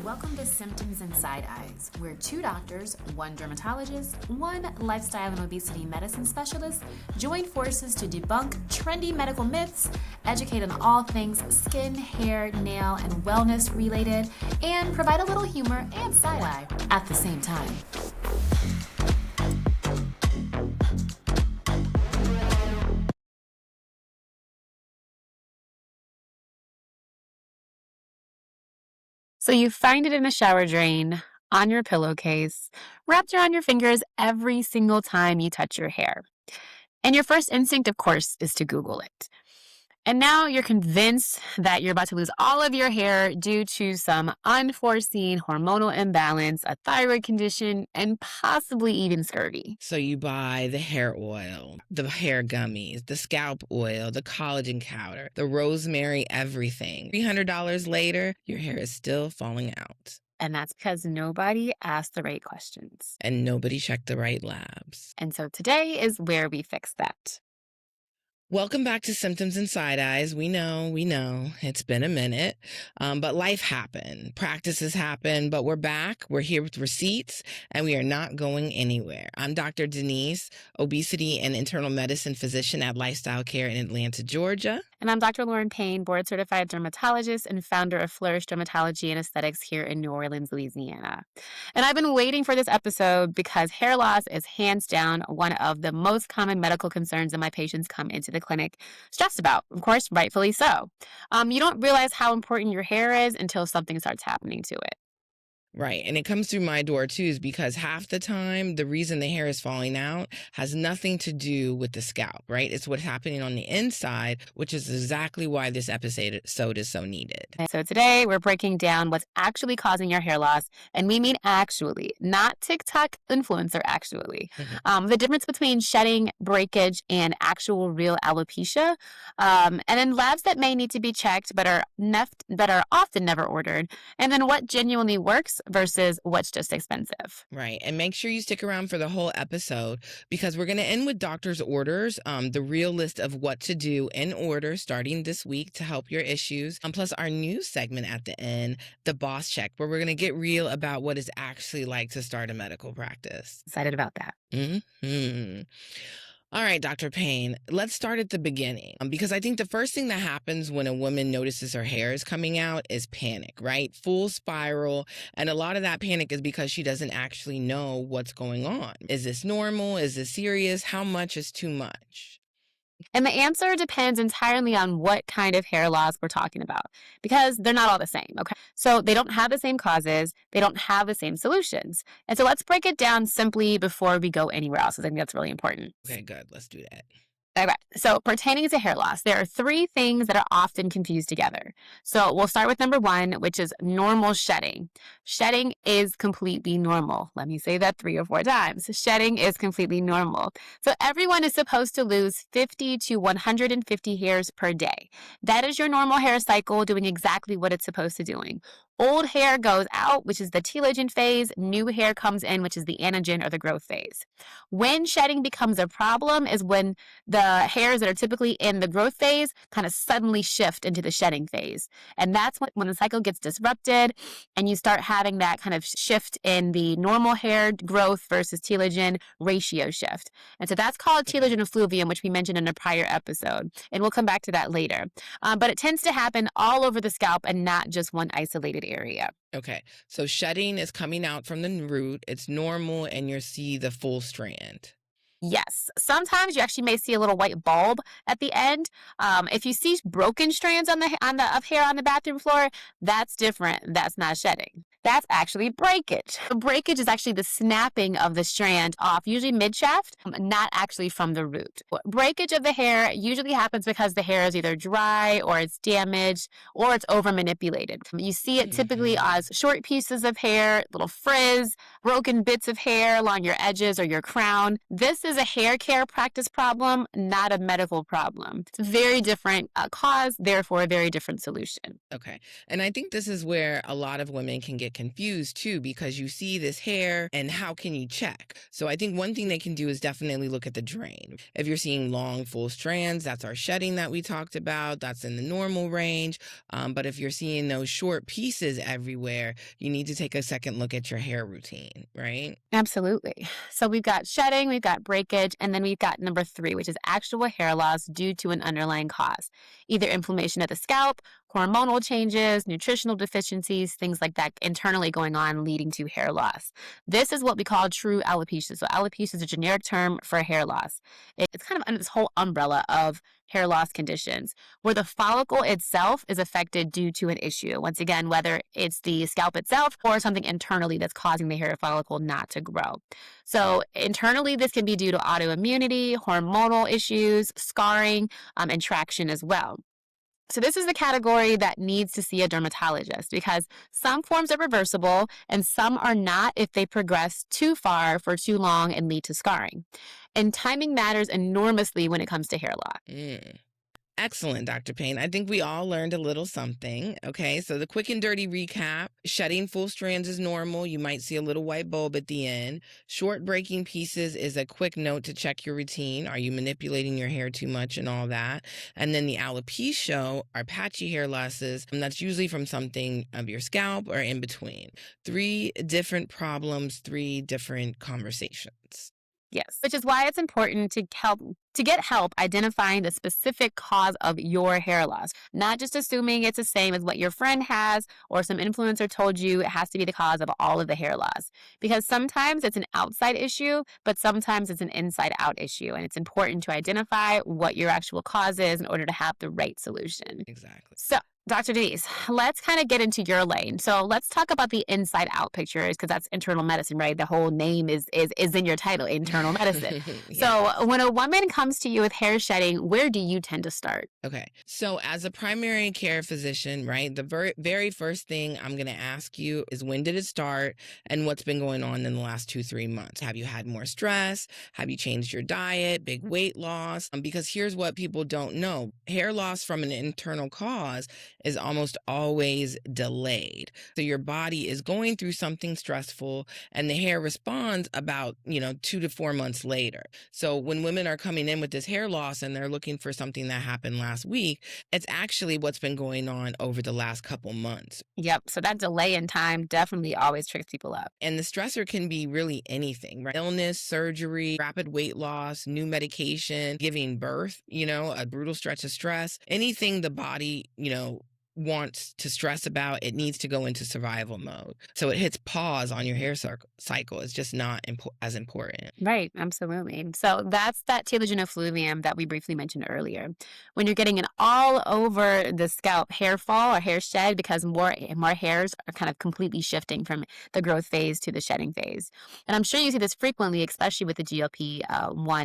Welcome to Symptoms and Side Eyes. We're two doctors, one dermatologist, one lifestyle and obesity medicine specialist, join forces to debunk trendy medical myths, educate on all things skin, hair, nail, and wellness related, and provide a little humor and side eye at the same time. So you find it in a shower drain, on your pillowcase, wrapped around your fingers every single time you touch your hair. And your first instinct, of course, is to Google it. And now you're convinced that you're about to lose all of your hair due to some unforeseen hormonal imbalance, a thyroid condition, and possibly even scurvy. So you buy the hair oil, the hair gummies, the scalp oil, the collagen powder, the rosemary, everything. $300 later, your hair is still falling out. And that's because nobody asked the right questions. And nobody checked the right labs. And so today is where we fix that. Welcome back to Symptoms and Side Eyes. We know, it's been a minute, but life happened. Practices happen, but we're back. We're here with receipts, and we are not going anywhere. I'm Dr. Deniece, obesity and internal medicine physician at Lifestyle Care in Atlanta, Georgia. And I'm Dr. Lauren Payne, board-certified dermatologist and founder of Flourish Dermatology and Aesthetics here in New Orleans, Louisiana. And I've been waiting for this episode because hair loss is hands down one of the most common medical concerns that my patients come into the clinic stressed about. Of course, rightfully so. You don't realize how important your hair is until something starts happening to it. Right. And it comes through my door too, is because half the time the reason the hair is falling out has nothing to do with the scalp, right? It's what's happening on the inside, which is exactly why this episode is so needed. So today we're breaking down what's actually causing your hair loss. And we mean actually, not TikTok influencer actually. The difference between shedding, breakage, and actual real alopecia. And then labs that may need to be checked but are often never ordered. And then what genuinely works versus what's just expensive. Right. And make sure you stick around for the whole episode because we're going to end with doctor's orders, the real list of what to do in order starting this week to help your issues. Plus our news segment at the end, the boss check, where we're going to get real about what it's actually like to start a medical practice. Excited about that. Mm-hmm. All right, Dr. Payne, let's start at the beginning because I think the first thing that happens when a woman notices her hair is coming out is panic, right? Full spiral. And a lot of that panic is because she doesn't actually know what's going on. Is this normal? Is this serious? How much is too much? And the answer depends entirely on what kind of hair loss we're talking about because they're not all the same, okay? So they don't have the same causes. They don't have the same solutions. And so let's break it down simply before we go anywhere else. I think that's really important. Okay, good. Let's do that. Okay, so pertaining to hair loss, there are three things that are often confused together. So we'll start with number one, which is normal shedding. Shedding is completely normal. Let me say that 3 or 4 times. Shedding is completely normal. So everyone is supposed to lose 50 to 150 hairs per day. That is your normal hair cycle doing exactly what it's supposed to doing. Old hair goes out, which is the telogen phase. New hair comes in, which is the anagen or the growth phase. When shedding becomes a problem is when the hairs that are typically in the growth phase kind of suddenly shift into the shedding phase. And that's when the cycle gets disrupted and you start having that kind of shift in the normal hair growth versus telogen ratio shift. And so that's called telogen effluvium, which we mentioned in a prior episode. And we'll come back to that later. But it tends to happen all over the scalp and not just one isolated area. Okay, so shedding is coming out from the root. It's normal and you'll see the full strand. Yes. Sometimes you actually may see a little white bulb at the end. If you see broken strands of hair on the bathroom floor, that's different. That's not shedding. That's actually breakage. Breakage is actually the snapping of the strand off, usually mid-shaft, not actually from the root. Breakage of the hair usually happens because the hair is either dry or it's damaged or it's over-manipulated. You see it typically as short pieces of hair, little frizz, broken bits of hair along your edges or your crown. This is a hair care practice problem, not a medical problem. It's a very different cause, therefore a very different solution. Okay. And I think this is where a lot of women can get get confused too, because you see this hair and how can you check? So I think one thing they can do is definitely look at the drain. If you're seeing long, full strands, that's our shedding that we talked about. That's in the normal range. But if you're seeing those short pieces everywhere, you need to take a second look at your hair routine, right? Absolutely. So we've got shedding, we've got breakage, and then we've got number three, which is actual hair loss due to an underlying cause, either inflammation of the scalp, hormonal changes, nutritional deficiencies, things like that internally going on leading to hair loss. This is what we call true alopecia. So alopecia is a generic term for hair loss. It's kind of under this whole umbrella of hair loss conditions where the follicle itself is affected due to an issue. Once again, whether it's the scalp itself or something internally that's causing the hair follicle not to grow. So, internally, this can be due to autoimmunity, hormonal issues, scarring, and traction as well. So, this is the category that needs to see a dermatologist because some forms are reversible and some are not if they progress too far for too long and lead to scarring. And timing matters enormously when it comes to hair loss. Mm. Excellent, Dr. Payne. I think we all learned a little something. Okay, so the quick and dirty recap: shedding full strands is normal. You might see a little white bulb at the end. Short breaking pieces is a quick note to check your routine. Are you manipulating your hair too much and all that? And then the alopecia are patchy hair losses, and that's usually from something of your scalp or in between. Three different problems, three different conversations. Yes, which is why it's important to get help identifying the specific cause of your hair loss, not just assuming it's the same as what your friend has or some influencer told you it has to be the cause of all of the hair loss. Because sometimes it's an outside issue, but sometimes it's an inside out issue, and it's important to identify what your actual cause is in order to have the right solution. Exactly. So, Dr. Denise, let's kind of get into your lane. So let's talk about the inside out pictures because that's internal medicine, right? The whole name is in your title, internal medicine. So Yes. when a woman comes to you with hair shedding, where do you tend to start? Okay. So, as a primary care physician, right, the very first thing I'm going to ask you is when did it start and what's been going on in the last 2, 3 months? Have you had more stress? Have you changed your diet? Big weight loss? Because here's what people don't know: hair loss from an internal cause is almost always delayed. So, your body is going through something stressful and the hair responds about, 2 to 4 months later. So, when women are coming in with this hair loss and they're looking for something that happened last week, it's actually what's been going on over the last couple months. Yep. So that delay in time definitely always tricks people up. And the stressor can be really anything, right? Illness, surgery, rapid weight loss, new medication, giving birth, a brutal stretch of stress, anything the body, wants to stress about, it needs to go into survival mode. So it hits pause on your hair cycle. It's just not as important. Right, absolutely. So that's that telogen effluvium that we briefly mentioned earlier. When you're getting an all over the scalp hair fall or hair shed because more hairs are kind of completely shifting from the growth phase to the shedding phase. And I'm sure you see this frequently, especially with the GLP-1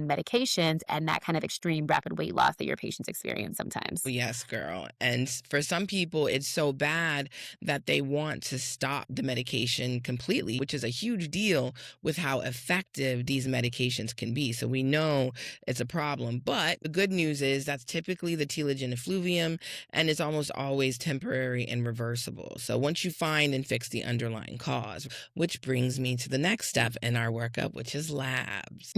medications and that kind of extreme rapid weight loss that your patients experience sometimes. Yes, girl. And for some people, it's so bad that they want to stop the medication completely, which is a huge deal with how effective these medications can be. So we know it's a problem. But the good news is that's typically the telogen effluvium, and it's almost always temporary and reversible. So once you find and fix the underlying cause, which brings me to the next step in our workup, which is labs.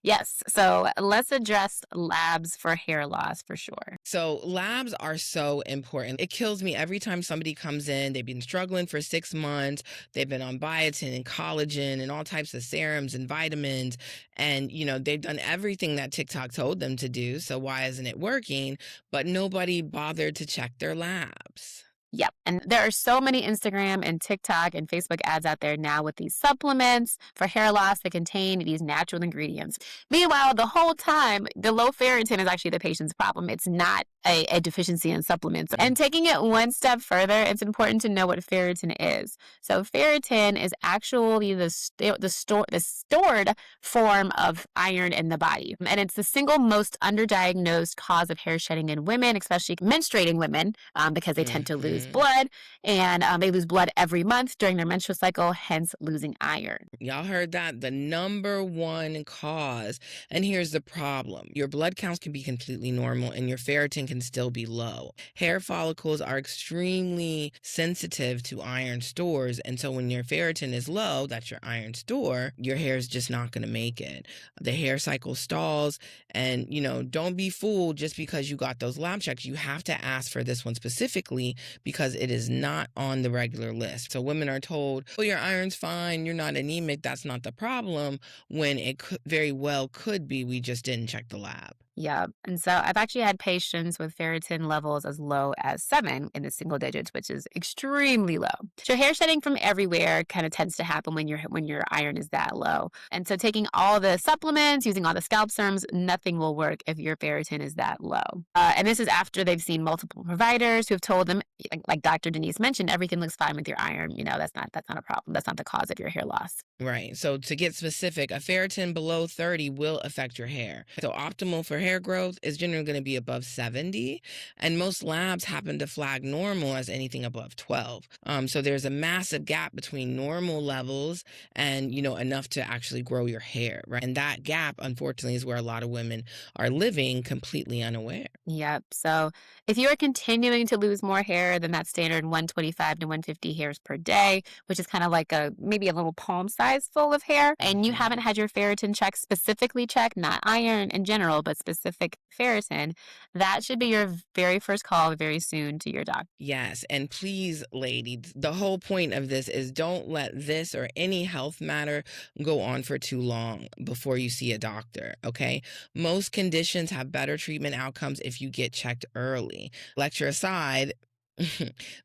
Yes. So let's address labs for hair loss for sure. So labs are so important. It kills me every time somebody comes in. They've been struggling for 6 months. They've been on biotin and collagen and all types of serums and vitamins. And, they've done everything that TikTok told them to do. So why isn't it working? But nobody bothered to check their labs. Yep. And there are so many Instagram and TikTok and Facebook ads out there now with these supplements for hair loss that contain these natural ingredients. Meanwhile, the whole time, the low ferritin is actually the patient's problem. It's not a deficiency in supplements. And taking it one step further, it's important to know what ferritin is. So ferritin is actually the stored form of iron in the body. And it's the single most underdiagnosed cause of hair shedding in women, especially menstruating women, because they tend to lose lose Mhm. blood, and they lose blood every month during their menstrual cycle, hence losing iron. Y'all heard that? The number one cause. And here's the problem: your blood counts can be completely normal and your ferritin can still be low. Hair follicles are extremely sensitive to iron stores. And so when your ferritin is low, that's your iron store, your hair is just not going to make it. The hair cycle stalls. And, don't be fooled just because you got those lab checks. You have to ask for this one specifically because it is not on the regular list. So women are told, oh, your iron's fine, you're not anemic, that's not the problem, when it very well could be we just didn't check the lab. Yeah. And so I've actually had patients with ferritin levels as low as 7 in the single digits, which is extremely low. So hair shedding from everywhere kind of tends to happen when your iron is that low. And so taking all the supplements, using all the scalp serums, nothing will work if your ferritin is that low. And this is after they've seen multiple providers who have told them, like Dr. Deniece mentioned, everything looks fine with your iron. That's not a problem. That's not the cause of your hair loss. Right. So to get specific, a ferritin below 30 will affect your hair. So optimal for hair growth is generally going to be above 70. And most labs happen to flag normal as anything above 12. So there's a massive gap between normal levels and, enough to actually grow your hair. Right. And that gap, unfortunately, is where a lot of women are living completely unaware. Yep. So if you are continuing to lose more hair than that standard 125 to 150 hairs per day, which is kind of like maybe a little palm size full of hair, and you haven't Mhm. had your ferritin check specifically checked, not iron in general, but specific ferritin, that should be your very first call very soon to your doctor. Yes, and please, ladies, the whole point of this is don't let this or any health matter go on for too long before you see a doctor, okay? Most conditions have better treatment outcomes if you get checked early. Lecture aside,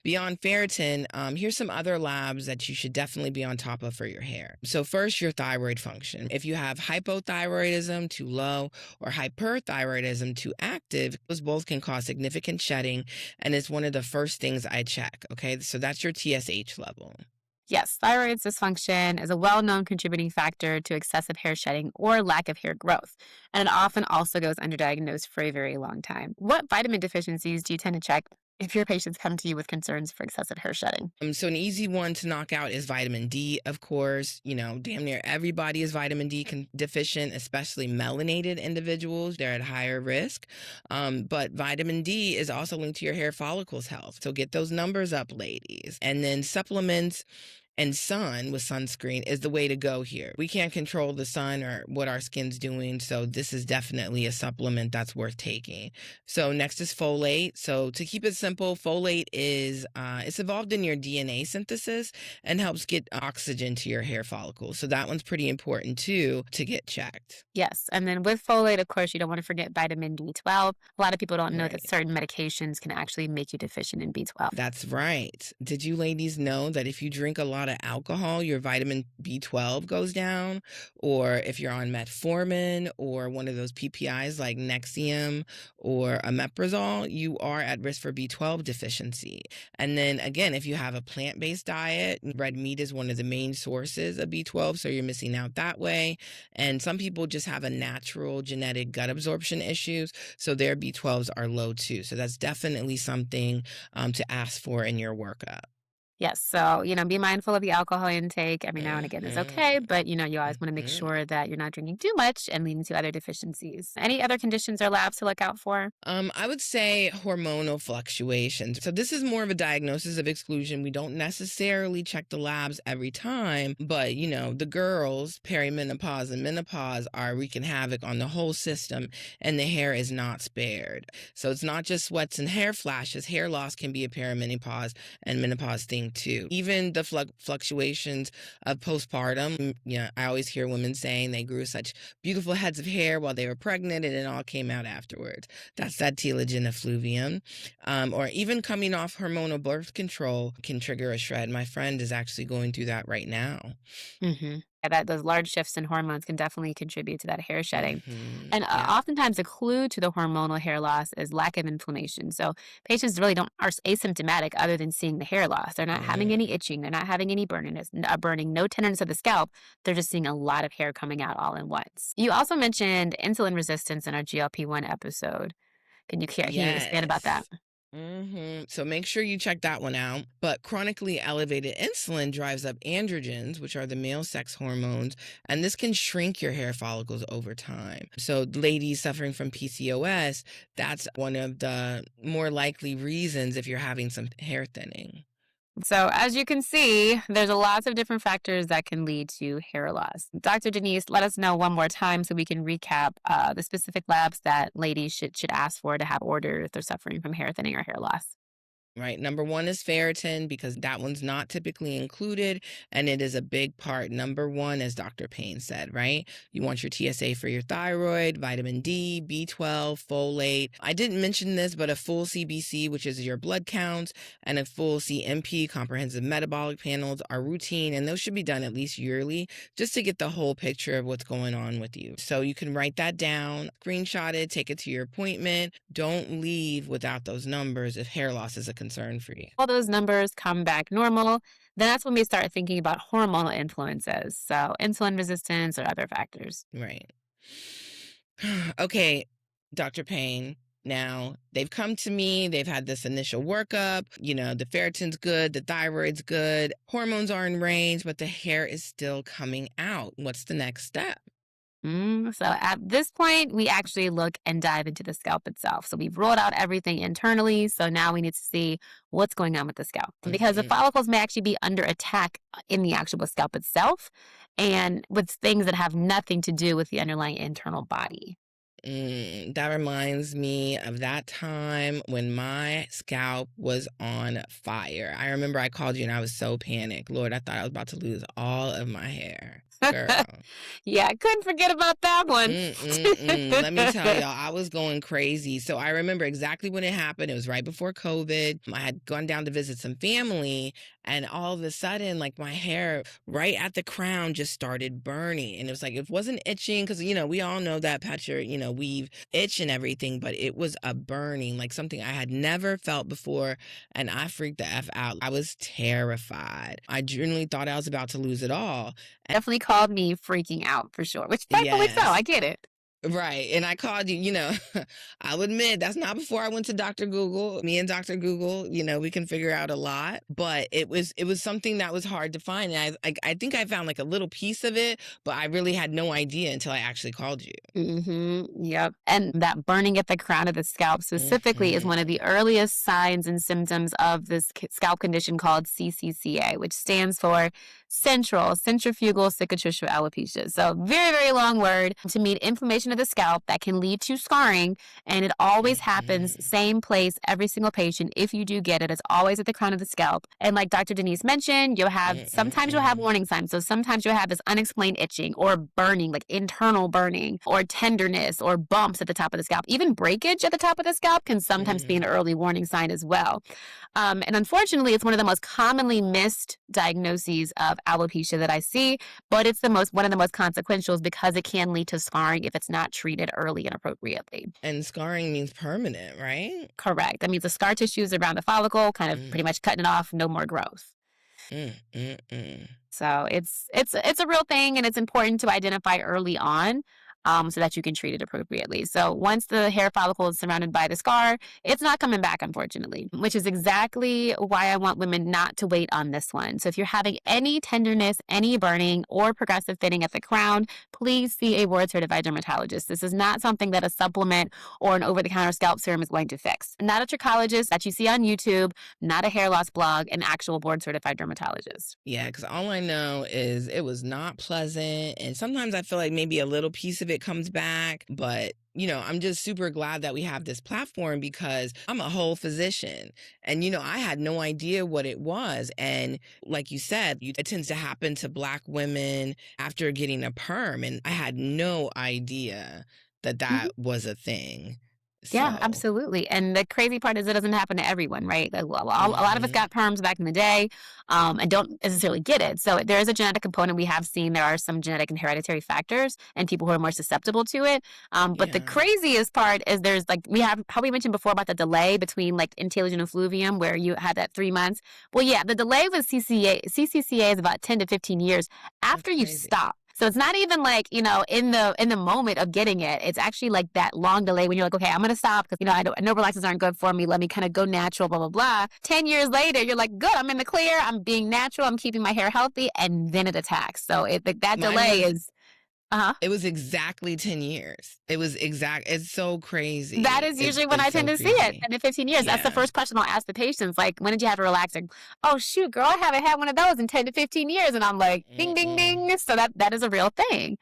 beyond ferritin, here's some other labs that you should definitely be on top of for your hair. So, first, your thyroid function. If you have hypothyroidism too low or hyperthyroidism too active, those both can cause significant shedding, and it's one of the first things I check. Okay, so that's your TSH level. Yes, thyroid dysfunction is a well known contributing factor to excessive hair shedding or lack of hair growth, and it often also goes underdiagnosed for a very long time. What vitamin deficiencies do you tend to check if your patients come to you with concerns for excessive hair shedding? So an easy one to knock out is vitamin D, of course. Damn near everybody is vitamin D deficient, especially melanated individuals. They're at higher risk. But vitamin D is also linked to your hair follicles health. So get those numbers up, ladies. And then supplements and sun with sunscreen is the way to go here. We can't control the sun or what our skin's doing, so this is definitely a supplement that's worth taking. So next is folate. So to keep it simple, folate is it's involved in your DNA synthesis and helps get oxygen to your hair follicles. So that one's pretty important too to get checked. Yes. And then with folate, of course, you don't want to forget vitamin B12. A lot of people don't know that Right. certain medications can actually make you deficient in B12. That's right. Did you ladies know that if you drink a lot of alcohol, your vitamin B12 goes down? Or if you're on metformin or one of those PPIs like Nexium or omeprazole, you are at risk for B12 deficiency. And then again, if you have a plant-based diet, red meat is one of the main sources of B12, so you're missing out that way. And some people just have a natural genetic gut absorption issues, so their B12s are low too. So that's definitely something to ask for in your workup. Yes. So, be mindful of the alcohol intake every now and again is okay, Mhm, but you always want to make mhm. sure that you're not drinking too much and leading to other deficiencies. Any other conditions or labs to look out for? I would say hormonal fluctuations. So this is more of a diagnosis of exclusion. We don't necessarily check the labs every time, but the girls, perimenopause and menopause are wreaking havoc on the whole system, and the hair is not spared. So it's not just sweats and hair flashes. Hair loss can be a perimenopause and menopause thing too. Even the fluctuations of postpartum. I always hear women saying they grew such beautiful heads of hair while they were pregnant, and it all came out afterwards. That's that telogen effluvium. Or even coming off hormonal birth control can trigger a shred. My friend is actually going through that right now. Yeah, that those large shifts in hormones can definitely contribute to that hair shedding. And Yeah. oftentimes, a clue to the hormonal hair loss is lack of inflammation. So patients really don't are asymptomatic other than seeing the hair loss. They're not having any Mm. itching. They're not having any burning, no tenderness of the scalp. They're just seeing a lot of hair coming out all at once. You also mentioned insulin resistance in our GLP-1 episode. Can you expand about that? Yes. So make sure you check that one out. But chronically elevated insulin drives up androgens, which are the male sex hormones, and this can shrink your hair follicles over time. So, ladies suffering from PCOS, that's one of the more likely reasons if you're having some hair thinning. So, as you can see, there's a lots of different factors that can lead to hair loss. Dr. Deniece, let us know one more time so we can recap the specific labs that ladies should ask for to have ordered if they're suffering from hair thinning or hair loss. Right. Number one is ferritin because that one's not typically included, and it is a big part. Number one, as Dr. Payne said, right? You want your TSA for your thyroid, vitamin D, B12, folate. I didn't mention this, but a full CBC, which is your blood counts, and a full CMP, comprehensive metabolic panels, are routine, and those should be done at least yearly just to get the whole picture of what's going on with you. So you can write that down, screenshot it, take it to your appointment. Don't leave without those numbers if hair loss is a concern for you. All those numbers come back normal, then that's when we start thinking about hormonal influences, so insulin resistance or other factors. Right. Okay, Dr. Payne. Now, they've come to me, they've had this initial workup, the ferritin's good, the thyroid's good, hormones are in range, but the hair is still coming out. What's the next step? So at this point, we actually look and dive into the scalp itself. So we've rolled out everything internally. So now we need to see what's going on with the scalp because the Mhm. follicles may actually be under attack in the actual scalp itself and with things that have nothing to do with the underlying internal body. That reminds me of that time when my scalp was on fire. I remember I called you and I was so panicked. Lord, I thought I was about to lose all of my hair. Girl. Yeah, I couldn't forget about that one. Let me tell y'all, I was going crazy. So I remember exactly when it happened. It was right before COVID. I had gone down to visit some family, and all of a sudden, like my hair right at the crown just started burning. And it was like, it wasn't itching because, we all know that patch your, weave itch and everything, but it was a burning, like something I had never felt before. And I freaked the F out. I was terrified. I genuinely thought I was about to lose it all. Definitely called me freaking out for sure, which thankfully so. I Yes. get it. Right. And I called you, I'll admit that's not before I went to Dr. Google. Me and Dr. Google, we can figure out a lot, but it was something that was hard to find. And I think I found like a little piece of it, but I really had no idea until I actually called you. Yep. And that burning at the crown of the scalp specifically is Mhm. one of the earliest signs and symptoms of this scalp condition called CCCA, which stands for centrifugal cicatricial alopecia. So very, very long word to mean inflammation of the scalp that can lead to scarring. And it always happens Mhm. same place, every single patient. If you do get it, it's always at the crown of the scalp. And like Dr. Deniece mentioned, sometimes you'll have Mhm. warning signs. So sometimes you'll have this unexplained itching or burning, like internal burning or tenderness or bumps at the top of the scalp. Even breakage at the top of the scalp can sometimes be an Mhm. early warning sign as well. And unfortunately, it's one of the most commonly missed diagnoses of alopecia that I see, but it's one of the most consequential because it can lead to scarring if it's not treated early and appropriately. And scarring means permanent, right? Correct. That means the scar tissue is around the follicle, kind of Mm, pretty much cutting it off, no more growth. mm, mm, mm. So it's a real thing, and it's important to identify early on, so that you can treat it appropriately. So once the hair follicle is surrounded by the scar, it's not coming back, unfortunately, which is exactly why I want women not to wait on this one. So if you're having any tenderness, any burning, or progressive thinning at the crown, please see a board certified dermatologist. This is not something that a supplement or an over the counter scalp serum is going to fix. Not a trichologist that you see on YouTube, not a hair loss blog, an actual board certified dermatologist. Yeah, because all I know is it was not pleasant. And sometimes I feel like maybe a little piece of it comes back. But, I'm just super glad that we have this platform because I'm a whole physician. And, I had no idea what it was. And like you said, it tends to happen to Black women after getting a perm. And I had no idea that Mhm. that was a thing. Yeah, So, absolutely. And the crazy part is it doesn't happen to everyone, right? Like, a lot of us hmm got perms back in the day, and don't necessarily get it. So there is a genetic component. We have seen there are some genetic and hereditary factors and people who are more susceptible to it. But the yeah, craziest part is there's like, we have probably mentioned before about the delay between like intelligent effluvium where you had that 3 months. Well, yeah, the delay with CCCA is about 10 to 15 years that's after you crazy. stop. So it's not even like, in the moment of getting it. It's actually like that long delay when you're like, okay, I'm going to stop because, I know relaxers aren't good for me. Let me kind of go natural, blah, blah, blah. 10 years later, you're like, good, I'm in the clear. I'm being natural. I'm keeping my hair healthy. And then it attacks. So that Mine delay was is, uh-huh. It was exactly 10 years. It's so That crazy. is usually when I It's tend so to see it, crazy. 10 to 15 years. That's the Yeah. first question I'll ask the patients, like, when did you have a relaxer? Oh, shoot, girl, I haven't had one of those in 10 to 15 years. And I'm like, ding, ding, Mm-mm. ding. So that is a real thing.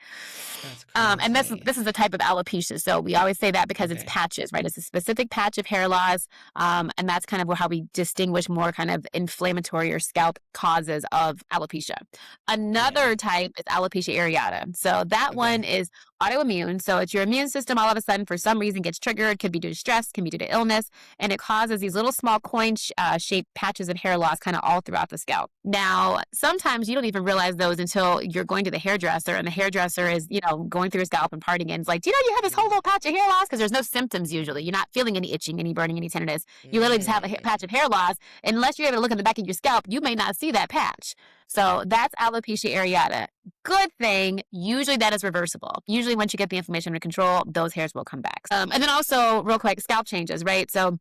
That's And this crazy. this is a type of alopecia. So we always say that because it's Okay. patches, right? It's a specific patch of hair loss, and that's kind of how we distinguish more kind of inflammatory or scalp causes of alopecia. Yeah. Another type is alopecia areata. So that one Okay. is autoimmune. So it's your immune system all of a sudden for some reason gets triggered. Could be due to stress, can be due to illness, and it causes these little small coin shaped patches of hair loss kind of all throughout the scalp. Now, sometimes you don't even realize those until you're going to the hairdresser, and the hairdresser is, going through your scalp and parting, and it's like, do you know you have this whole little patch of hair loss? Because there's no symptoms usually. You're not feeling any itching, any burning, any tenderness. You literally just have a Mm. patch of hair loss. Unless you're able to look in the back of your scalp, you may not see that patch. So that's alopecia areata. Good thing, usually that is reversible. Usually, once you get the inflammation under control, those hairs will come back. And then also, real quick, scalp changes, right? So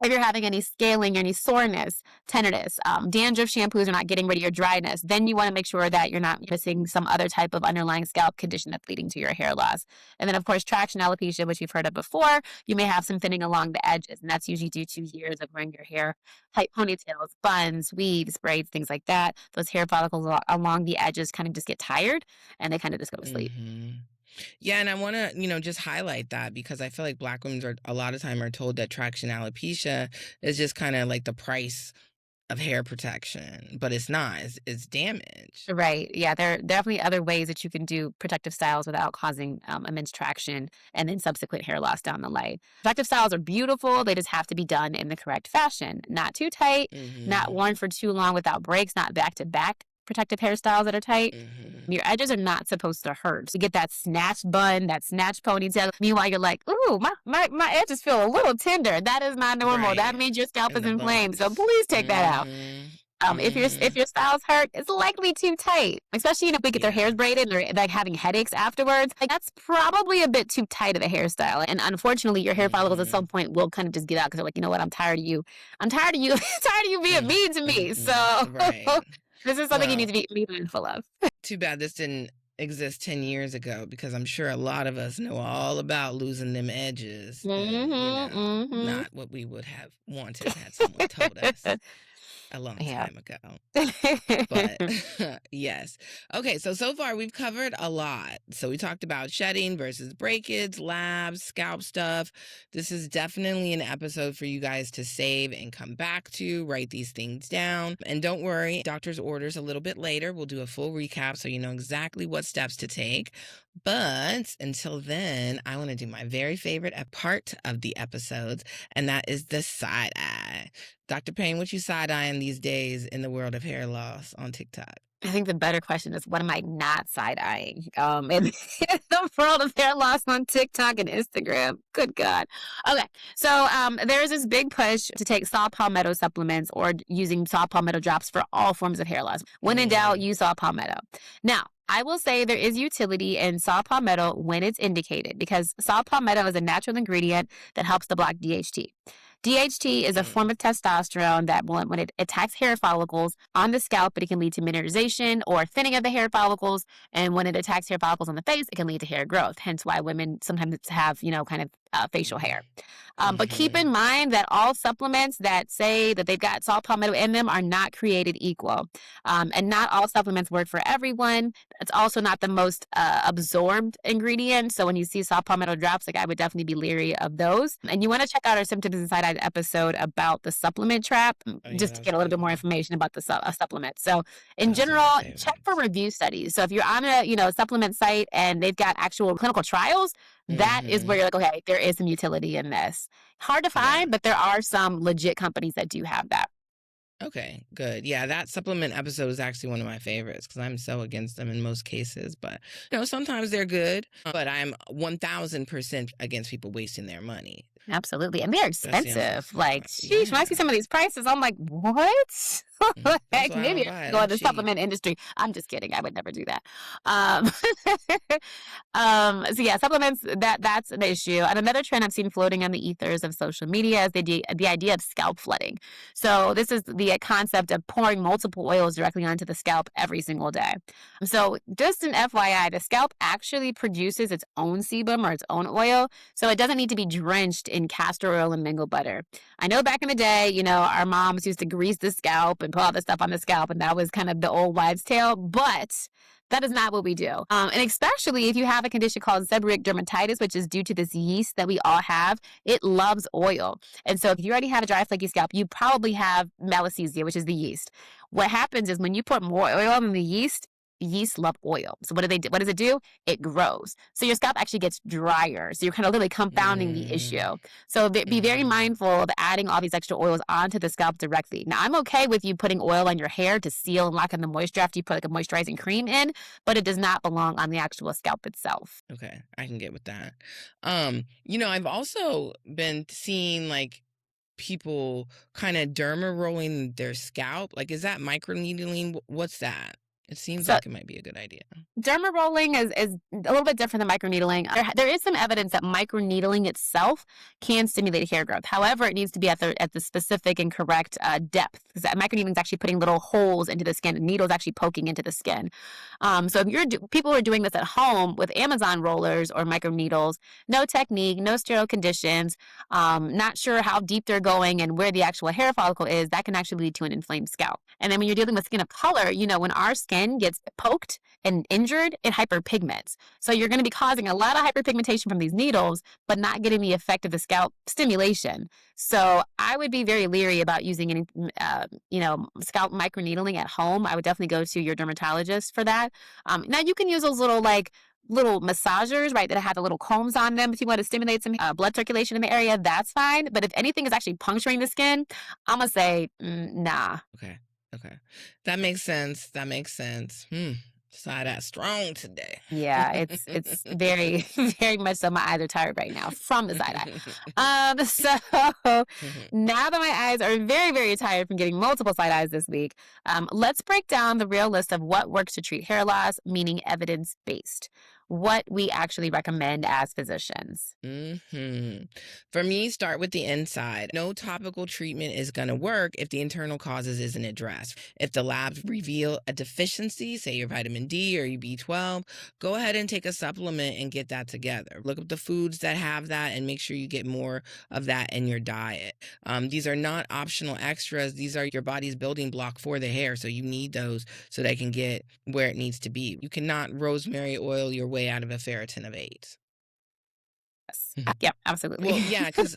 if you're having any scaling, any soreness, tenderness, dandruff shampoos are not getting rid of your dryness, then you want to make sure that you're not missing some other type of underlying scalp condition that's leading to your hair loss. And then, of course, traction alopecia, which you've heard of before, you may have some thinning along the edges, and that's usually due to years of wearing your hair tight ponytails, buns, weaves, braids, things like that. Those hair follicles along the edges kind of just get tired, and they kind of just go to sleep. Hmm. Yeah, and I want to, just highlight that because I feel like Black women are a lot of time are told that traction alopecia is just kind of like the price of hair protection, but it's not. It's damage. Right. Yeah. There are definitely other ways that you can do protective styles without causing immense traction and then subsequent hair loss down the line. Protective styles are beautiful. They just have to be done in the correct fashion. Not too tight, not Hmm. worn for too long without breaks, not back to back protective hairstyles that are tight. Hmm. Your edges are not supposed to hurt. So you get that snatched bun, that snatched ponytail. Meanwhile, you're like, ooh, my edges feel a little tender. That is not normal. That Right. means your scalp And is the inflamed. So bumps. please take that out. Hmm. If your Hmm. if your styles hurt, it's likely too tight. Especially, if we get their Yeah. hairs braided and they're like having headaches afterwards. Like that's probably a bit too tight of a hairstyle. And unfortunately, your hair follicles at some Hmm. point will kind of just give out because they're like, you know what, I'm tired of you. I'm tired of you. tired of you being Mm, mean to me. So right. this is something you need Well, to be mindful of. too bad this didn't exist 10 years ago because I'm sure a lot of us know all about losing them edges and, Mm-hmm. not what we would have wanted had someone told us a long Yeah. time ago. But yes. Okay, so far we've covered a lot. So we talked about shedding versus breakage, labs, scalp stuff. This is definitely an episode for you guys to save and come back to, write these things down. And don't worry, doctor's orders a little bit later. We'll do a full recap so you know exactly what steps to take. But until then, I want to do my very favorite part of the episodes, and that is the side eye. Dr. Payne, what you side eyeing these days in the world of hair loss on TikTok? I think the better question is, what am I not side eyeing? In the world of hair loss on TikTok and Instagram. Good God. Okay. So there's this big push to take saw palmetto supplements or using saw palmetto drops for all forms of hair loss. When in doubt, Mm, use saw palmetto. Now, I will say there is utility in saw palmetto when it's indicated because saw palmetto is a natural ingredient that helps to block DHT. DHT is a form mm, of testosterone that when it attacks hair follicles on the scalp, it can lead to mineralization or thinning of the hair follicles. And when it attacks hair follicles on the face, it can lead to hair growth. Hence why women sometimes have, kind of facial mm, hair. But keep mhm. in mind that all supplements that say that they've got saw palmetto in them are not created equal. And not all supplements work for everyone. It's also not the most absorbed ingredient. So when you see saw palmetto drops, like I would definitely be leery of those. And you want to check out our symptoms and side eye episode about the supplement trap, Oh yeah, just that to was get a a little good bit more one. information about the supplement. So in That was one of my general, check for favorites. review studies. So if you're on a supplement site and they've got actual clinical trials, that is where Hmm. you're like, okay, there is some utility in this. Hard to Yeah. find, but there are some legit companies that do have that. Okay, good. Yeah, that supplement episode is actually one of my favorites because I'm so against them in most cases. But, sometimes they're good, but I'm 1000% against people wasting their money. Absolutely, and they're That's the expensive. unfortunate Like, part. sheesh, when I see Yeah. some of these prices, I'm like, "What?" That's Like, why I don't maybe I buy should it. go I'm in the cheap. supplement industry. I'm just kidding, I would never do that. Um, so yeah, supplements, that's an issue. And another trend I've seen floating on the ethers of social media is the idea of scalp flooding. So this is the concept of pouring multiple oils directly onto the scalp every single day. So just an FYI, the scalp actually produces its own sebum or its own oil, so it doesn't need to be drenched in castor oil and mango butter. I know back in the day, our moms used to grease the scalp and put all the stuff on the scalp, and that was kind of the old wives' tale, but that is not what we do. And especially if you have a condition called seborrheic dermatitis, which is due to this yeast that we all have, it loves oil. And so if you already have a dry, flaky scalp, you probably have malassezia, which is the yeast. What happens is when you put more oil on the yeast love oil. So what does it do? It grows. So your scalp actually gets drier. So you're kind of literally compounding the Mm, issue. So be very mhm. mindful of adding all these extra oils onto the scalp directly. Now, I'm okay with you putting oil on your hair to seal and lock in the moisture after you put like a moisturizing cream in, but it does not belong on the actual scalp itself. Okay, I can get with that. I've also been seeing like people kind of derma rolling their scalp. Like, is that microneedling? What's that? It seems So like it might be a good idea. derma rolling is a little bit different than microneedling. There is some evidence that microneedling itself can stimulate hair growth. However, it needs to be at the specific and correct depth. Because microneedling is actually putting little holes into the skin, and needles actually poking into the skin. So if people are doing this at home with Amazon rollers or microneedles, no technique, no sterile conditions, not sure how deep they're going and where the actual hair follicle is, that can actually lead to an inflamed scalp. And then when you're dealing with skin of color, when our skin gets poked and injured, it hyperpigments. So you're going to be causing a lot of hyperpigmentation from these needles, but not getting the effect of the scalp stimulation. So I would be very leery about using any, scalp microneedling at home. I would definitely go to your dermatologist for that. Now you can use those little massagers, right, that have the little combs on them. If you want to stimulate some blood circulation in the area, that's fine. But if anything is actually puncturing the skin, I'm going to say, nah. Okay. Okay. That makes sense. That makes sense. Side eye strong today. Yeah, it's very very much so. My eyes are tired right now from the side eye. So now that my eyes are very very tired from getting multiple side eyes this week, let's break down the real list of what works to treat hair loss, meaning evidence based. What we actually recommend as physicians. For me, start with the inside. No topical treatment is going to work if the internal causes isn't addressed. If the labs reveal a deficiency, say your vitamin D or your B12, go ahead and take a supplement and get that together. Look up the foods that have that and make sure you get more of that in your diet. These are not optional extras. These are your body's building block for the hair. So you need those so they can get where it needs to be. You cannot rosemary oil your way out of a ferritin of 8. Yes. Yep, absolutely. Well, yeah, because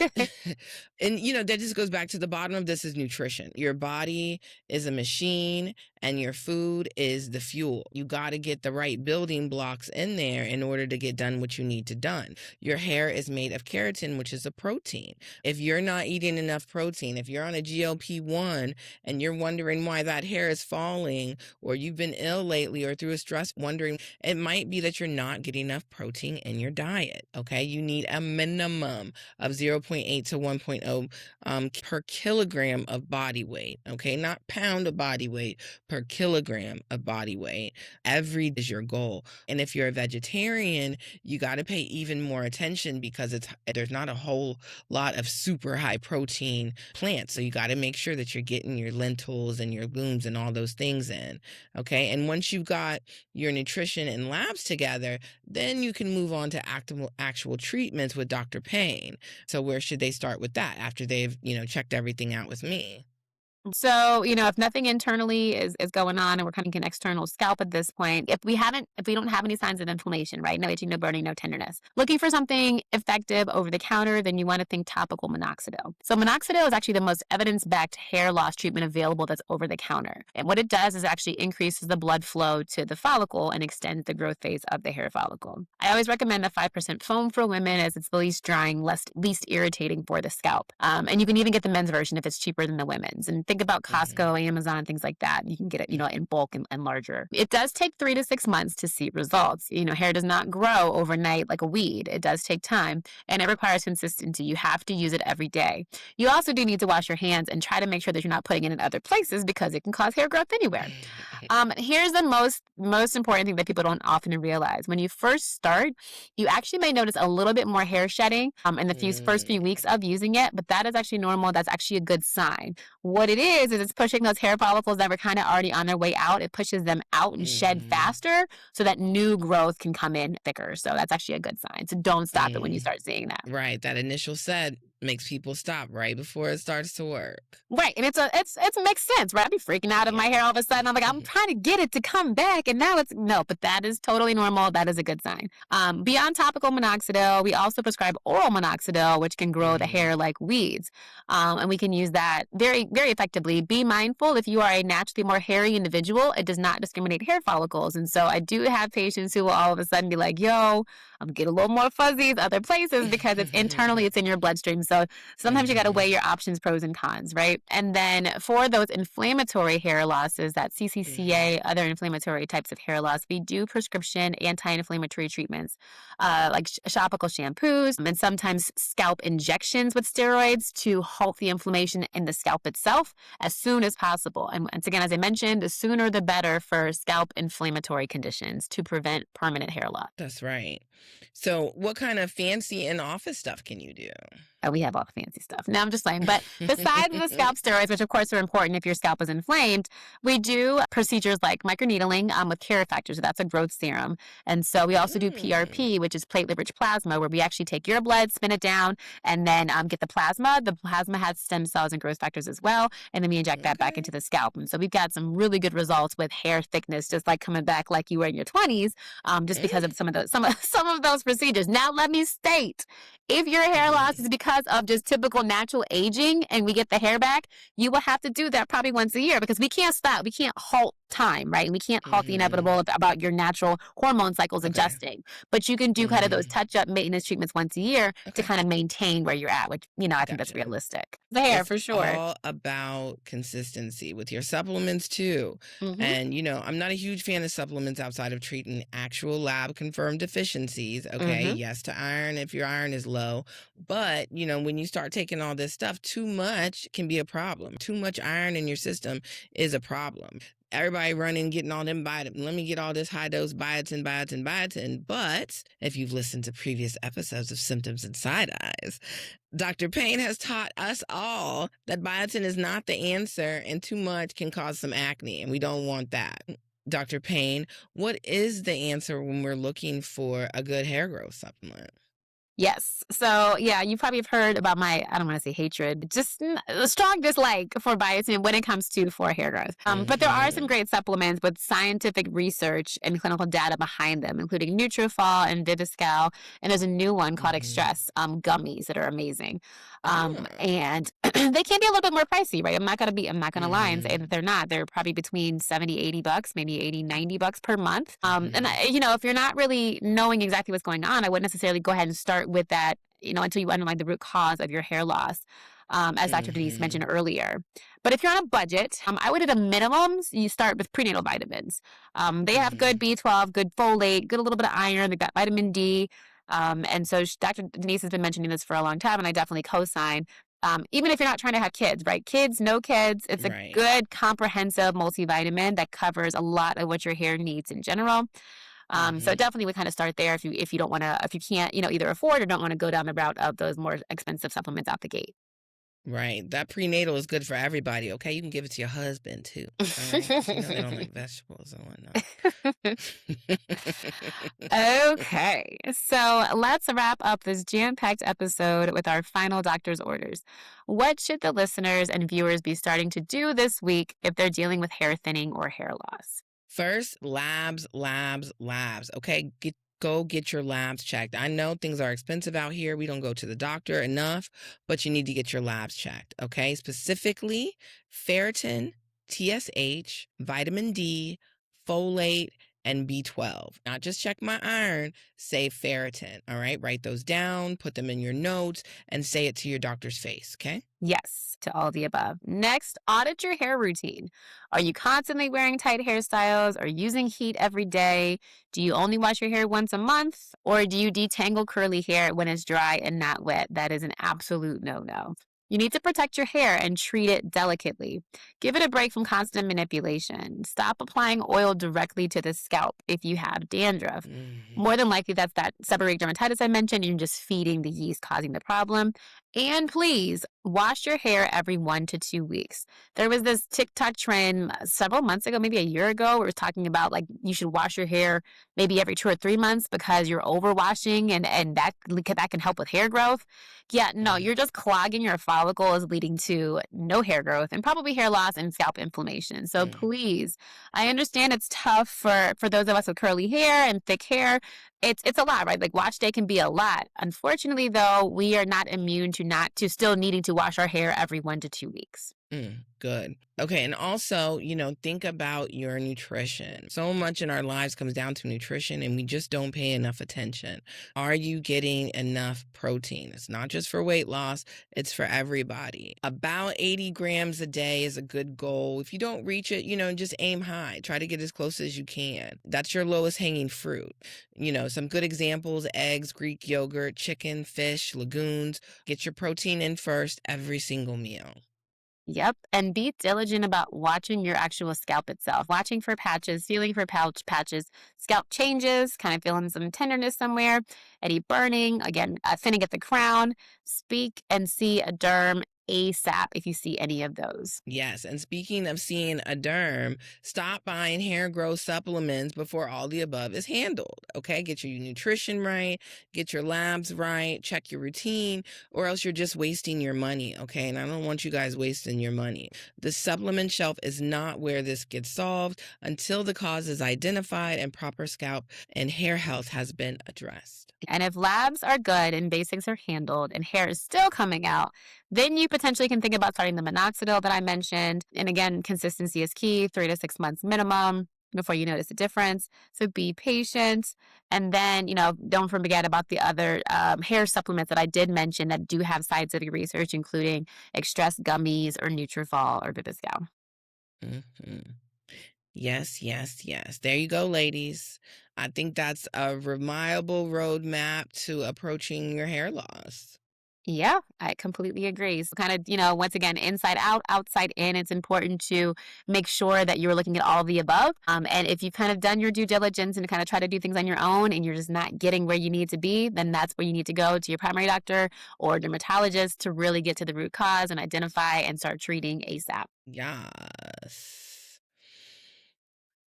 and that just goes back to the bottom of this is nutrition. Your body is a machine and your food is the fuel. You got to get the right building blocks in there in order to get done what you need to done. Your hair is made of keratin, which is a protein. If you're not eating enough protein, if you're on a GLP-1 and you're wondering why that hair is falling, or you've been ill lately or through a stress wondering, it might be that you're not getting enough protein in your diet. Okay, you need a minimum of 0.8 to 1.0 per kilogram of body weight. Okay, not pound of body weight, per kilogram of body weight. Every is your goal. And if you're a vegetarian, you got to pay even more attention because there's not a whole lot of super high protein plants. So you got to make sure that you're getting your lentils and your legumes and all those things in. Okay, and once you've got your nutrition and labs together, then you can move on to actual treatments with Dr. Payne. So where should they start with that after they've, checked everything out with me? So, if nothing internally is going on and we're cutting an external scalp at this point, if we don't have any signs of inflammation, right? No itching, no burning, no tenderness. Looking for something effective over the counter, then you want to think topical minoxidil. So minoxidil is actually the most evidence-backed hair loss treatment available that's over the counter. And what it does is actually increases the blood flow to the follicle and extends the growth phase of the hair follicle. I always recommend the 5% foam for women as it's the least drying, least irritating for the scalp. And you can even get the men's version if it's cheaper than the women's. And think think about Mhm. Costco, Amazon, things like that. You can get it, in bulk and larger. It does take 3 to 6 months to see results. Hair does not grow overnight like a weed. It does take time and it requires consistency. You have to use it every day. You also do need to wash your hands and try to make sure that you're not putting it in other places because it can cause hair growth anywhere. Here's the most important thing that people don't often realize. When you first start, you actually may notice a little bit more hair shedding in the first few weeks Mm, of using it, but that is actually normal. That's actually a good sign. What it is it's pushing those hair follicles that were kind of already on their way out. It pushes them out and shed mhm, faster so that new growth can come in thicker. So that's actually a good sign. So don't stop it when you mm. start seeing that. Right, that initial set makes people stop right before it starts to work. Right, and it's makes sense, right? I'd be freaking out if my Yeah. hair all of a sudden. I'm like, I'm trying to get it to come back, and now it's no. But that is totally normal. That is a good sign. Beyond topical minoxidil, we also prescribe oral minoxidil, which can grow the Mhm, hair like weeds, and we can use that very very effectively. Be mindful if you are a naturally more hairy individual, it does not discriminate hair follicles, and so I do have patients who will all of a sudden be like, "Yo, I'm getting a little more fuzzies other places because it's internally, it's in your bloodstream." So sometimes you got to weigh mhm, your options, pros and cons, right? And then for those inflammatory hair losses, that CCCA, mhm. other inflammatory types of hair loss, we do prescription anti-inflammatory treatments, like topical shampoos and sometimes scalp injections with steroids to halt the inflammation in the scalp itself as soon as possible. And once again, as I mentioned, the sooner the better for scalp inflammatory conditions to prevent permanent hair loss. That's right. So, what kind of fancy in-office stuff can you do? Oh, we have all the fancy stuff. No, I'm just saying. But besides the scalp steroids, which of course are important if your scalp is inflamed, we do procedures like microneedling with care factors. So that's a growth serum. And so we also do Mm, PRP, which is platelet rich plasma, where we actually take your blood, spin it down, and then get the plasma. The plasma has stem cells and growth factors as well. And then we inject that back into okay. the scalp. And so we've got some really good results with hair thickness, just like coming back like you were in your 20s, just because Mm, of some of those procedures. Now, let me state if your hair loss mhm, is because of just typical natural aging and we get the hair back, you will have to do that probably once a year because we can't stop. We can't halt time, right? And we can't halt the mhm. inevitable about your natural hormone cycles Okay. adjusting. But you can do kind of those Mhm. touch up maintenance treatments once a year to Okay. kind of maintain where you're at, which, I think that's Gotcha. realistic. The hair, It's for sure. all about consistency with your supplements too. Hmm. And, I'm not a huge fan of supplements outside of treating actual lab confirmed deficiencies. Okay. Hmm. Yes to iron if your iron is low. But, when you start taking all this stuff, too much can be a problem. Too much iron in your system is a problem. Everybody running, getting all them biotin. Let me get all this high dose biotin, biotin, biotin. But if you've listened to previous episodes of Symptoms and Side Eyes, Dr. Payne has taught us all that biotin is not the answer, and too much can cause some acne, and we don't want that. Dr. Payne, what is the answer when we're looking for a good hair growth supplement? Yes. So, yeah, you probably have heard about my, I don't want to say hatred, just a strong dislike for biotin when it comes to for hair growth. But there are some Hmm. great supplements with scientific research and clinical data behind them, including Nutrafol and Viviscal. And there's a new one called Hmm. Extress gummies that are amazing. Ah. And they can be a little bit more pricey, right? I'm not going to lie and say Hmm. that they're not. They're probably between 70, $80, maybe 80, $90 per month. And, Hmm. if you're not really knowing exactly what's going on, I wouldn't necessarily go ahead and start with that, until you underline the root cause of your hair loss. As Dr. Deniece Hmm. mentioned earlier. But if you're on a budget, I would at a minimums, you start with prenatal vitamins. They have good Hmm. B12, good folate, good a little bit of iron, they've got vitamin D. And so Dr. Deniece has been mentioning this for a long time, and I definitely co-sign. Even if you're not trying to have kids, right? Kids, no kids, it's a Right. good comprehensive multivitamin that covers a lot of what your hair needs in general. So Hmm. definitely we kind of start there if you don't want to if you can't either afford or don't want to go down the route of those more expensive supplements out the gate. Right. That prenatal is good for everybody. Okay. You can give it to your husband too. All right. Because they don't like vegetables and whatnot. Okay, so let's wrap up this jam-packed episode with our final doctor's orders. What should the listeners and viewers be starting to do this week if they're dealing with hair thinning or hair loss? First, labs, labs, labs. Okay, go get your labs checked. I know things are expensive out here. We don't go to the doctor enough, but you need to get your labs checked. Okay, specifically ferritin, TSH, vitamin D, folate, and B12. Not just check my iron, say ferritin. All right, write those down, put them in your notes, and say it to your doctor's face. Okay. Yes, to all the above. Next, audit your hair routine. Are you constantly wearing tight hairstyles or using heat every day? Do you only wash your hair once a month? Or do you detangle curly hair when it's dry and not wet? That is an absolute no no. You need to protect your hair and treat it delicately. Give it a break from constant manipulation. Stop applying oil directly to the scalp if you have dandruff. More Mhm. than likely, that's that seborrheic dermatitis I mentioned. You're just feeding the yeast causing the problem. And please wash your hair every 1 to 2 weeks. There was this TikTok trend several months ago, maybe a year ago, where it was talking about like you should wash your hair maybe every 2 or 3 months because you're overwashing and that can help with hair growth. Yeah, no, Mhm. you're just clogging your follicles, leading to no hair growth and probably hair loss and scalp inflammation. So Mm. please, I understand it's tough for those of us with curly hair and thick hair. It's a lot, right? Like wash day can be a lot. Unfortunately, though, we are not immune to not to still needing to wash our hair every 1 to 2 weeks. Good. Okay. And also, think about your nutrition. So much in our lives comes down to nutrition, and we just don't pay enough attention. Are you getting enough protein? It's not just for weight loss, it's for everybody. About 80 grams a day is a good goal. If you don't reach it, just aim high. Try to get as close as you can. That's your lowest hanging fruit. Some good examples: eggs, Greek yogurt, chicken, fish, legumes. Get your protein in first every single meal. Yep. And be diligent about watching your actual scalp itself, watching for patches, feeling for patches, scalp changes, kind of feeling some tenderness somewhere, any burning, again, thinning at the crown. Speak and see a derm ASAP if you see any of those. Yes, and speaking of seeing a derm, stop buying hair growth supplements before all the above is handled. Okay, get your nutrition right, get your labs right, check your routine, or else you're just wasting your money. Okay, and I don't want you guys wasting your money. The supplement shelf is not where this gets solved until the cause is identified and proper scalp and hair health has been addressed. And if labs are good and basics are handled and hair is still coming out, then you potentially can think about starting the minoxidil that I mentioned. And again, consistency is key, 3 to 6 months minimum before you notice a difference. So be patient. And then, don't forget about the other hair supplements that I did mention that do have scientific research, including Extress gummies or Nutrafol or Viviscal. Mhm. Yes, yes, yes. There you go, ladies. I think that's a reliable roadmap to approaching your hair loss. Yeah, I completely agree. So kind of, once again, inside out, outside in, it's important to make sure that you're looking at all the above. And if you've kind of done your due diligence and kind of try to do things on your own and you're just not getting where you need to be, then that's where you need to go to your primary doctor or dermatologist to really get to the root cause and identify and start treating ASAP. Yes.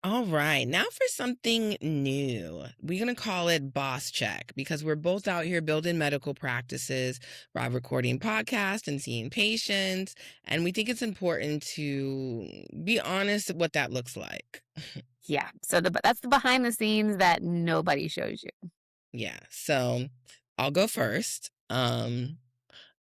All right. Now for something new. We're going to call it boss check because we're both out here building medical practices while recording podcasts and seeing patients. And we think it's important to be honest what that looks like. Yeah. So that's the behind the scenes that nobody shows you. Yeah. So I'll go first.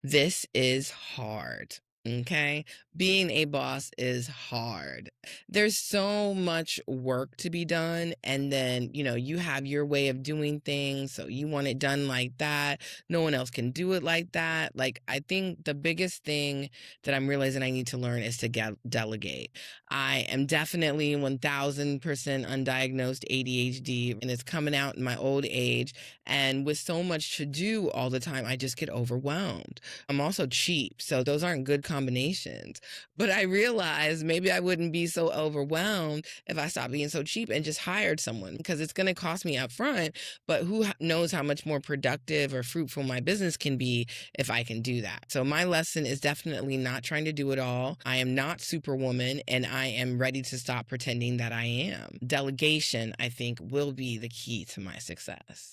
This is hard. Okay. Being a boss is hard. There's so much work to be done. And then, you have your way of doing things. So you want it done like that. No one else can do it like that. Like, I think the biggest thing that I'm realizing I need to learn is to delegate. I am definitely 1000% undiagnosed ADHD, and it's coming out in my old age. And with so much to do all the time, I just get overwhelmed. I'm also cheap, so those aren't good combinations. But I realized maybe I wouldn't be so overwhelmed if I stopped being so cheap and just hired someone because it's going to cost me up front. But who knows how much more productive or fruitful my business can be if I can do that. So my lesson is definitely not trying to do it all. I am not superwoman, and I am ready to stop pretending that I am. Delegation, I think, will be the key to my success.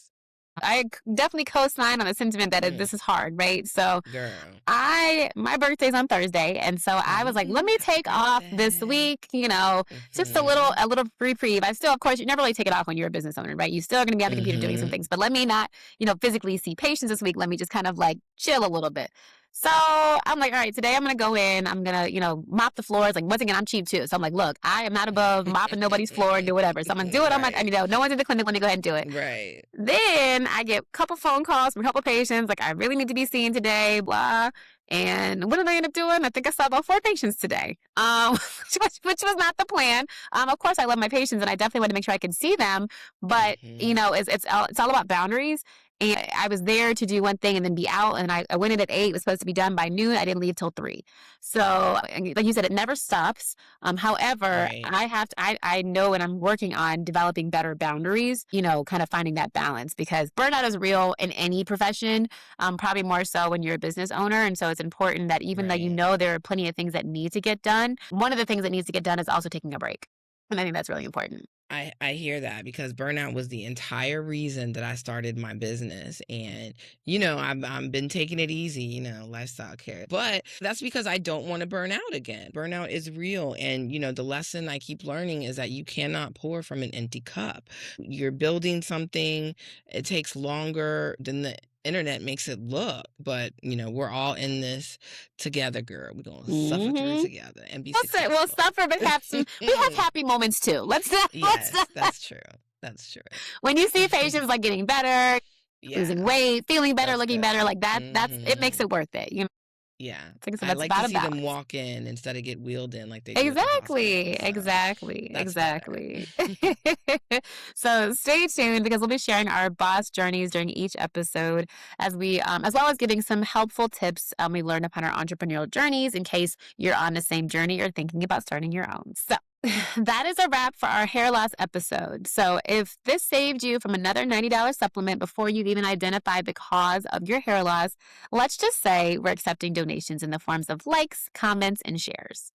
I definitely co-sign on the sentiment that Mm, this is hard, right? So girl. my birthday's on Thursday, and so I was like, let Ooh, me take happy off this birthday. week, just Mhm. a little reprieve. I still, of course, you never really take it off when you're a business owner, right? You still are going to be at the computer doing some Mhm. things, but let me not, physically see patients this week. Let me just kind of like chill a little bit. So I'm like, all right, today I'm gonna go in. I'm gonna, mop the floors. Like once again, I'm cheap too. So I'm like, look, I am not above mopping nobody's floor and do whatever. So I'm gonna do it on my. Right. No one's in the clinic. Let me go ahead and do it. Right. Then I get a couple phone calls from a couple patients. Like I really need to be seen today. Blah. And what did I end up doing? I think I saw about 4 patients today, which was not the plan. Of course, I love my patients, and I definitely want to make sure I can see them. But Hmm. it's all about boundaries. And I was there to do one thing and then be out. And I went in at 8. It was supposed to be done by noon. I didn't leave till 3. So, like you said, it never stops. However, Right. I know, and I'm working on developing better boundaries. Kind of finding that balance because burnout is real in any profession. Probably more so when you're a business owner. And so it's important that even though Right. there are plenty of things that need to get done, one of the things that needs to get done is also taking a break. And I think that's really important. I hear that because burnout was the entire reason that I started my business. And, I've been taking it easy, lifestyle care. But that's because I don't want to burn out again. Burnout is real. And, the lesson I keep learning is that you cannot pour from an empty cup. You're building something, it takes longer than the internet makes it look. But, we're all in this together, girl. We're going to suffer through Mm-hmm. together and be We'll successful. suffer, but we have happy moments too. Let's Yes, that's true. That's true. when you see patients like getting better, Yeah, losing weight, feeling better, that's looking good. better, like it makes Mhm. it worth it. Yeah. I think so I that's like to about a see them balance. walk in instead of get wheeled in like they do at the hospital, Exactly, so exactly, that's better. exactly. So stay tuned because we'll be sharing our boss journeys during each episode as well as giving some helpful tips we learned upon our entrepreneurial journeys in case you're on the same journey or thinking about starting your own. So that is a wrap for our hair loss episode. So if this saved you from another $90 supplement before you've even identified the cause of your hair loss, let's just say we're accepting donations in the forms of likes, comments, and shares.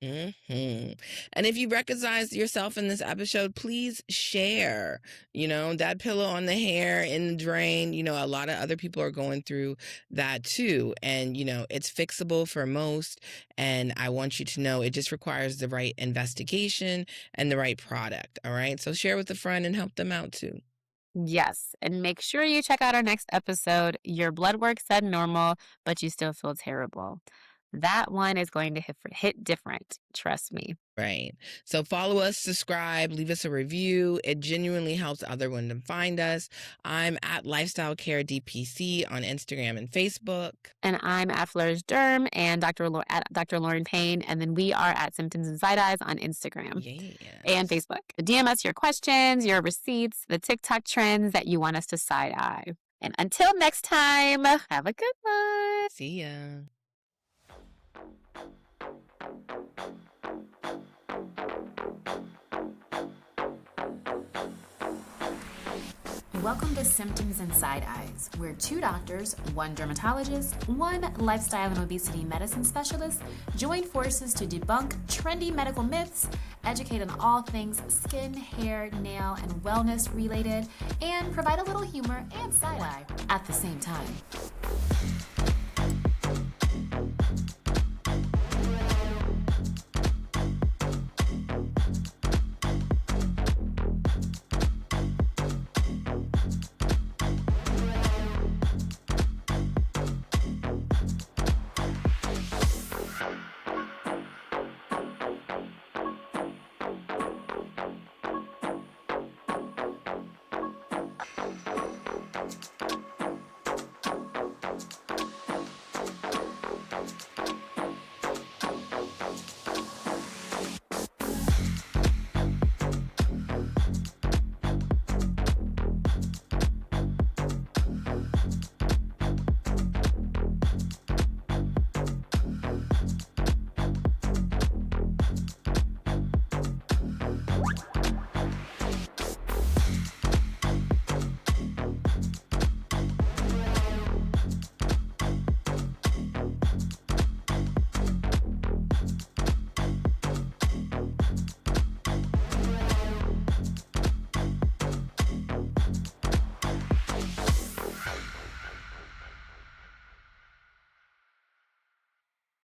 Mhm. And if you recognize yourself in this episode, please share. That pillow on the hair in the drain, a lot of other people are going through that too. And, it's fixable for most. And I want you to know it just requires the right investigation and the right product. All right. So share with a friend and help them out too. Yes, and make sure you check out our next episode. Your blood work said normal, but you still feel terrible. That one is going to hit different. Trust me. Right. So follow us, subscribe, leave us a review. It genuinely helps other women to find us. I'm at Lifestyle Care DPC on Instagram and Facebook. And I'm at Flourish Derm and at Dr. Lauren Payne. And then we are at Symptoms and Side Eyes on Instagram and Yes. Facebook. DM us your questions, your receipts, the TikTok trends that you want us to side eye. And until next time, have a good one. See ya. Welcome to Symptoms and Side Eyes, where 2 doctors, 1 dermatologist, 1 lifestyle and obesity medicine specialist, join forces to debunk trendy medical myths, educate on all things skin, hair, nail, and wellness related, and provide a little humor and side eye at the same time.